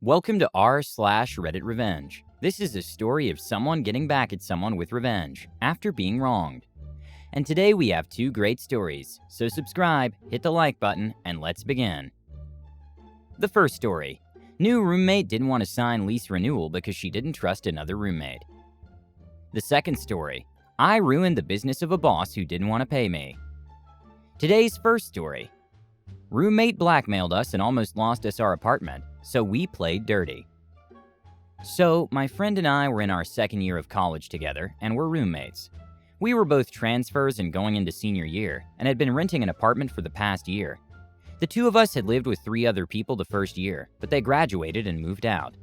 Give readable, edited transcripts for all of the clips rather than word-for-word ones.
Welcome to r/Reddit Revenge. This is a story of someone getting back at someone with revenge after being wronged. And today we have two great stories, so subscribe, hit the like button, and let's begin. The first story. New roommate didn't want to sign lease renewal because she didn't trust another roommate. The second story. I ruined the business of a boss who didn't want to pay me. Today's first story. Roommate blackmailed us and almost lost us our apartment, so we played dirty. So, my friend and I were in our second year of college together, and we're roommates. We were both transfers and going into senior year, and had been renting an apartment for the past year. The two of us had lived with 3 other people the first year, but they graduated and moved out.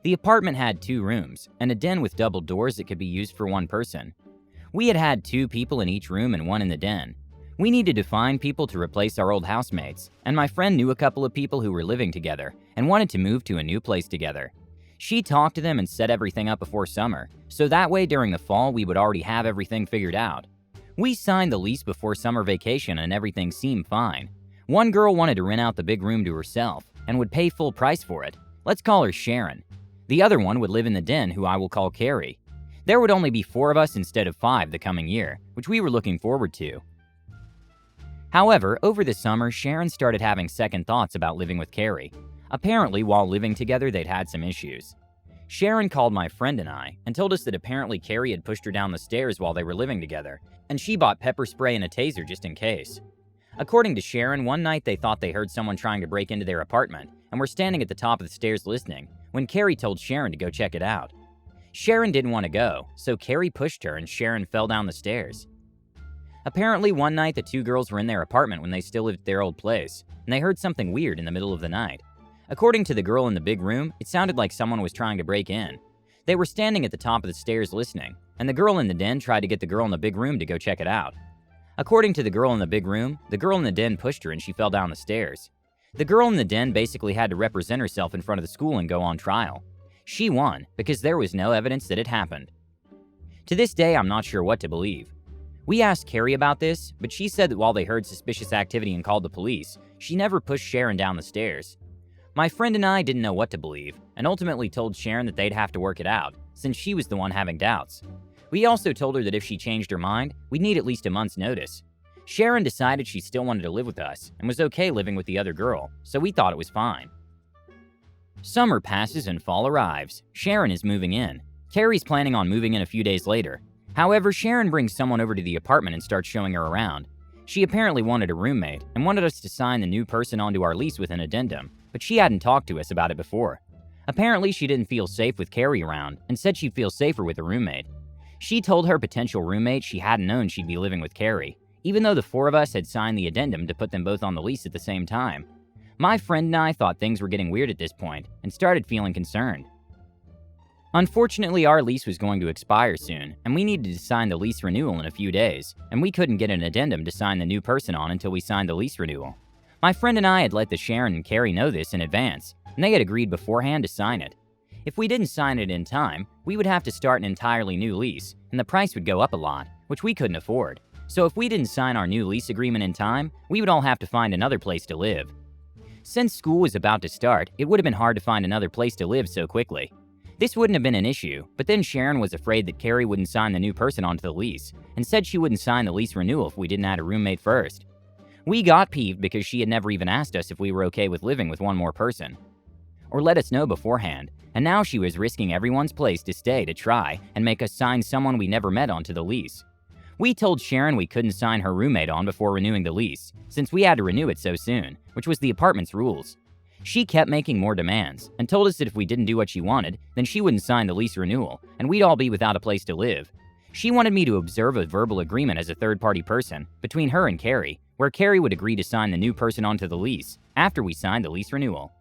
The apartment had 2 rooms, and a den with double doors that could be used for one person. We had 2 people in each room and 1 in the den. We needed to find people to replace our old housemates, and my friend knew a couple of people who were living together and wanted to move to a new place together. She talked to them and set everything up before summer, so that way during the fall we would already have everything figured out. We signed the lease before summer vacation and everything seemed fine. One girl wanted to rent out the big room to herself and would pay full price for it. Let's call her Sharon. The other one would live in the den, who I will call Carrie. There would only be 4 of us instead of 5 the coming year, which we were looking forward to. However, over the summer, Sharon started having second thoughts about living with Carrie. Apparently, while living together, they'd had some issues. Sharon called my friend and I and told us that apparently Carrie had pushed her down the stairs while they were living together, and she bought pepper spray and a taser just in case. According to Sharon, one night they thought they heard someone trying to break into their apartment and were standing at the top of the stairs listening when Carrie told Sharon to go check it out. Sharon didn't want to go, so Carrie pushed her and Sharon fell down the stairs. Apparently, one night the 2 girls were in their apartment when they still lived at their old place, and they heard something weird in the middle of the night. According to the girl in the big room, it sounded like someone was trying to break in. They were standing at the top of the stairs listening, and the girl in the den tried to get the girl in the big room to go check it out. According to the girl in the big room, the girl in the den pushed her and she fell down the stairs. The girl in the den basically had to represent herself in front of the school and go on trial. She won because there was no evidence that it happened. To this day, I'm not sure what to believe. We asked Carrie about this, but she said that while they heard suspicious activity and called the police, she never pushed Sharon down the stairs. My friend and I didn't know what to believe, and ultimately told Sharon that they'd have to work it out, since she was the one having doubts. We also told her that if she changed her mind, we'd need at least a month's notice. Sharon decided she still wanted to live with us, and was okay living with the other girl, so we thought it was fine. Summer passes and fall arrives. Sharon is moving in. Carrie's planning on moving in a few days later. However, Sharon brings someone over to the apartment and starts showing her around. She apparently wanted a roommate and wanted us to sign the new person onto our lease with an addendum, but she hadn't talked to us about it before. Apparently, she didn't feel safe with Carrie around and said she'd feel safer with a roommate. She told her potential roommate she hadn't known she'd be living with Carrie, even though the 4 of us had signed the addendum to put them both on the lease at the same time. My friend and I thought things were getting weird at this point and started feeling concerned. Unfortunately, our lease was going to expire soon, and we needed to sign the lease renewal in a few days, and we couldn't get an addendum to sign the new person on until we signed the lease renewal. My friend and I had let the Sharon and Carrie know this in advance, and they had agreed beforehand to sign it. If we didn't sign it in time, we would have to start an entirely new lease, and the price would go up a lot, which we couldn't afford. So if we didn't sign our new lease agreement in time, we would all have to find another place to live. Since school was about to start, it would have been hard to find another place to live so quickly. This wouldn't have been an issue, but then Sharon was afraid that Carrie wouldn't sign the new person onto the lease, and said she wouldn't sign the lease renewal if we didn't add a roommate first. We got peeved because she had never even asked us if we were okay with living with one more person, or let us know beforehand, and now she was risking everyone's place to stay to try and make us sign someone we never met onto the lease. We told Sharon we couldn't sign her roommate on before renewing the lease, since we had to renew it so soon, which was the apartment's rules. She kept making more demands and told us that if we didn't do what she wanted, then she wouldn't sign the lease renewal, and we'd all be without a place to live. She wanted me to observe a verbal agreement as a third-party person between her and Carrie, where Carrie would agree to sign the new person onto the lease after we signed the lease renewal.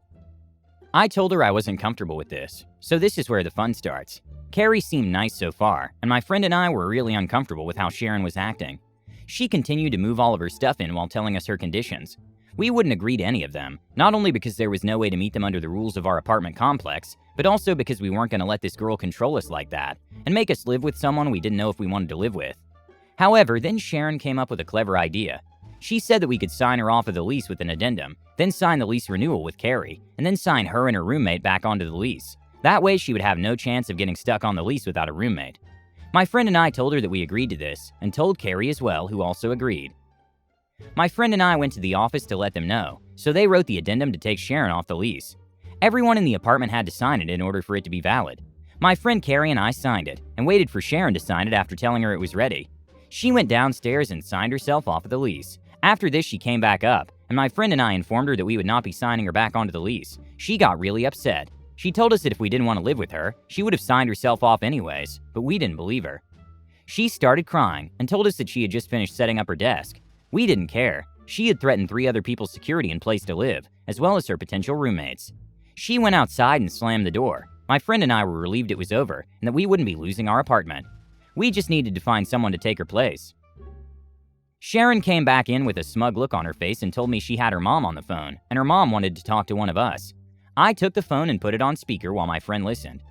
I told her I wasn't comfortable with this, so this is where the fun starts. Carrie seemed nice so far, and my friend and I were really uncomfortable with how Sharon was acting. She continued to move all of her stuff in while telling us her conditions. We wouldn't agree to any of them, not only because there was no way to meet them under the rules of our apartment complex, but also because we weren't going to let this girl control us like that and make us live with someone we didn't know if we wanted to live with. However, then Sharon came up with a clever idea. She said that we could sign her off of the lease with an addendum, then sign the lease renewal with Carrie, and then sign her and her roommate back onto the lease. That way she would have no chance of getting stuck on the lease without a roommate. My friend and I told her that we agreed to this, and told Carrie as well, who also agreed. My friend and I went to the office to let them know, so they wrote the addendum to take Sharon off the lease. Everyone in the apartment had to sign it in order for it to be valid. My friend Carrie and I signed it, and waited for Sharon to sign it after telling her it was ready. She went downstairs and signed herself off of the lease. After this, she came back up, and my friend and I informed her that we would not be signing her back onto the lease. She got really upset. She told us that if we didn't want to live with her, she would have signed herself off anyways, but we didn't believe her. She started crying and told us that she had just finished setting up her desk. We didn't care. She had threatened 3 other people's security and place to live, as well as her potential roommates. She went outside and slammed the door. My friend and I were relieved it was over and that we wouldn't be losing our apartment. We just needed to find someone to take her place. Sharon came back in with a smug look on her face and told me she had her mom on the phone, and her mom wanted to talk to one of us. I took the phone and put it on speaker while my friend listened.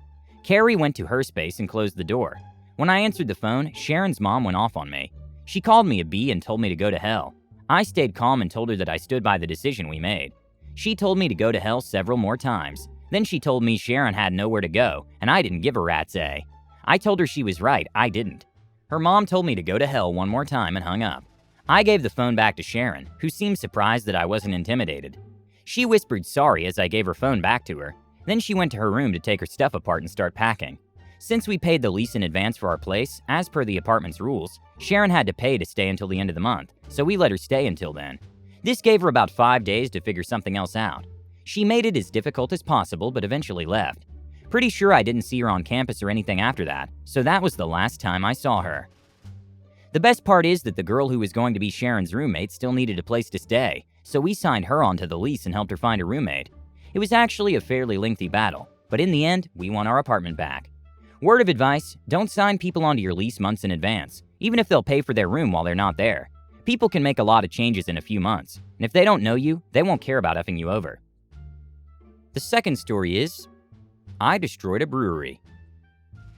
Carrie went to her space and closed the door. When I answered the phone, Sharon's mom went off on me. She called me a B and told me to go to hell. I stayed calm and told her that I stood by the decision we made. She told me to go to hell several more times. Then she told me Sharon had nowhere to go, and I didn't give a rat's A. I told her she was right, I didn't. Her mom told me to go to hell one more time and hung up. I gave the phone back to Sharon, who seemed surprised that I wasn't intimidated. She whispered sorry as I gave her phone back to her. Then she went to her room to take her stuff apart and start packing. Since we paid the lease in advance for our place, as per the apartment's rules, Sharon had to pay to stay until the end of the month, so we let her stay until then. This gave her about 5 days to figure something else out. She made it as difficult as possible, but eventually left. Pretty sure I didn't see her on campus or anything after that, so that was the last time I saw her. The best part is that the girl who was going to be Sharon's roommate still needed a place to stay, so we signed her onto the lease and helped her find a roommate. It was actually a fairly lengthy battle, but in the end, we won our apartment back. Word of advice, don't sign people onto your lease months in advance, even if they'll pay for their room while they're not there. People can make a lot of changes in a few months, and if they don't know you, they won't care about effing you over. The second story is, I destroyed a brewery.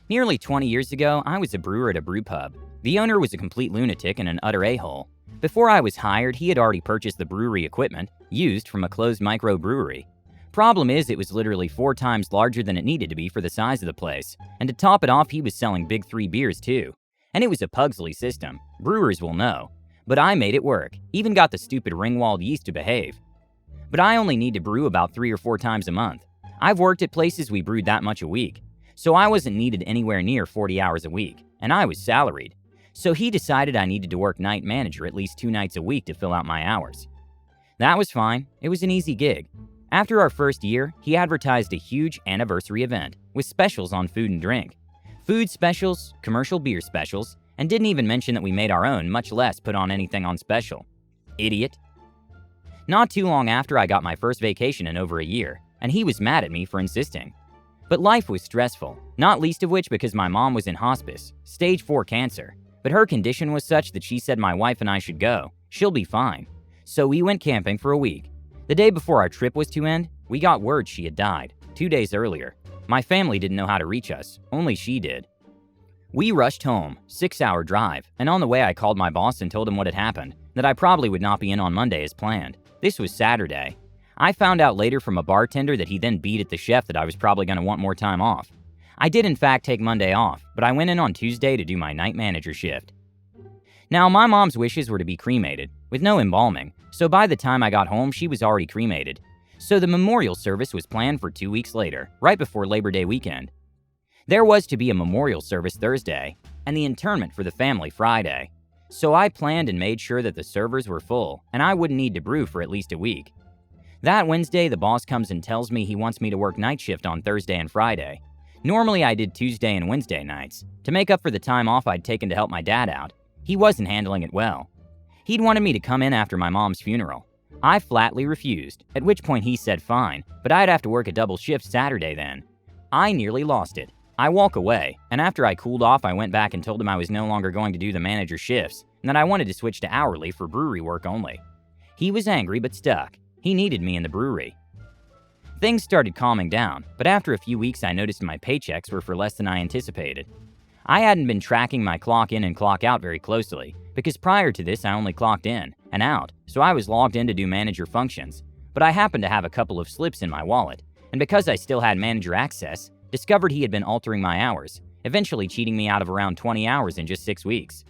Nearly 20 years ago, I was a brewer at a brew pub. The owner was a complete lunatic and an utter a-hole. Before I was hired, he had already purchased the brewery equipment, used from a closed microbrewery. Problem is, it was literally 4 times larger than it needed to be for the size of the place. And to top it off, he was selling Big 3 beers too. And it was a Pugsley system. Brewers will know. But I made it work, even got the stupid ring-walled yeast to behave. But I only need to brew about 3 or 4 times a month. I've worked at places we brewed that much a week. So I wasn't needed anywhere near 40 hours a week, and I was salaried. So he decided I needed to work night manager at least 2 nights a week to fill out my hours. That was fine. It was an easy gig. After our first year, he advertised a huge anniversary event with specials on food and drink. Food specials, commercial beer specials, and didn't even mention that we made our own, much less put on anything on special. Idiot. Not too long after, I got my first vacation in over a year, and he was mad at me for insisting. But life was stressful, not least of which because my mom was in hospice, stage 4 cancer. But her condition was such that she said my wife and I should go. She'll be fine. So we went camping for a week. The day before our trip was to end, we got word she had died, 2 days earlier. My family didn't know how to reach us, only she did. We rushed home, 6-hour drive, and on the way I called my boss and told him what had happened, that I probably would not be in on Monday as planned. This was Saturday. I found out later from a bartender that he then beat at the chef that I was probably going to want more time off. I did in fact take Monday off, but I went in on Tuesday to do my night manager shift. Now, my mom's wishes were to be cremated, with no embalming, so by the time I got home, she was already cremated. So the memorial service was planned for 2 weeks later, right before Labor Day weekend. There was to be a memorial service Thursday, and the interment for the family Friday. So I planned and made sure that the servers were full, and I wouldn't need to brew for at least a week. That Wednesday, the boss comes and tells me he wants me to work night shift on Thursday and Friday. Normally, I did Tuesday and Wednesday nights. To make up for the time off I'd taken to help my dad out, he wasn't handling it well. He'd wanted me to come in after my mom's funeral. I flatly refused, at which point he said fine, but I'd have to work a double shift Saturday then. I nearly lost it. I walk away, and after I cooled off, I went back and told him I was no longer going to do the manager shifts, and that I wanted to switch to hourly for brewery work only. He was angry but stuck. He needed me in the brewery. Things started calming down, but after a few weeks I noticed my paychecks were for less than I anticipated. I hadn't been tracking my clock in and clock out very closely, because prior to this I only clocked in and out, so I was logged in to do manager functions. But I happened to have a couple of slips in my wallet, and because I still had manager access, discovered he had been altering my hours, eventually cheating me out of around 20 hours in just 6 weeks.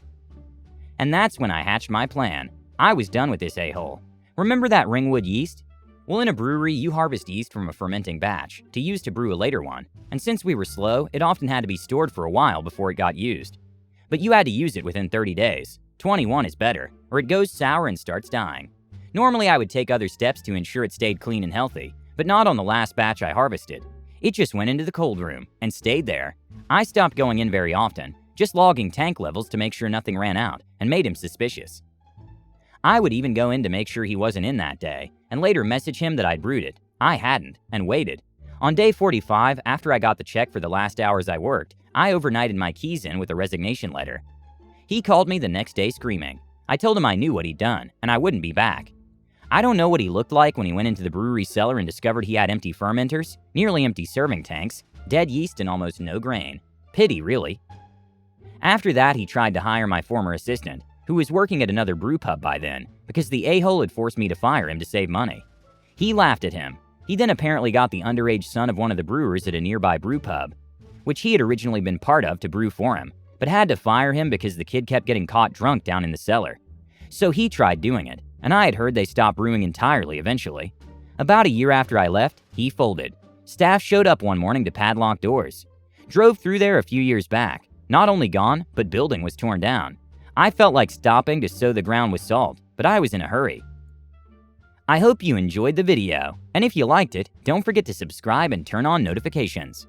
And that's when I hatched my plan. I was done with this a-hole. Remember that ringwood yeast? Well, in a brewery, you harvest yeast from a fermenting batch to use to brew a later one, and since we were slow, it often had to be stored for a while before it got used. But you had to use it within 30 days. 21 is better, or it goes sour and starts dying. Normally, I would take other steps to ensure it stayed clean and healthy, but not on the last batch I harvested. It just went into the cold room and stayed there. I stopped going in very often, just logging tank levels to make sure nothing ran out, and made him suspicious. I would even go in to make sure he wasn't in that day, and later message him that I'd brewed it. I hadn't, and waited. On day 45, after I got the check for the last hours I worked, I overnighted my keys in with a resignation letter. He called me the next day screaming. I told him I knew what he'd done, and I wouldn't be back. I don't know what he looked like when he went into the brewery cellar and discovered he had empty fermenters, nearly empty serving tanks, dead yeast, and almost no grain. Pity, really. After that, he tried to hire my former assistant, who was working at another brew pub by then, because the a-hole had forced me to fire him to save money. He laughed at him. He then apparently got the underage son of one of the brewers at a nearby brew pub, which he had originally been part of, to brew for him, but had to fire him because the kid kept getting caught drunk down in the cellar. So he tried doing it, and I had heard they stopped brewing entirely eventually. About a year after I left, he folded. Staff showed up one morning to padlock doors. Drove through there a few years back. Not only gone, but building was torn down. I felt like stopping to sow the ground with salt, but I was in a hurry. I hope you enjoyed the video, and if you liked it, don't forget to subscribe and turn on notifications.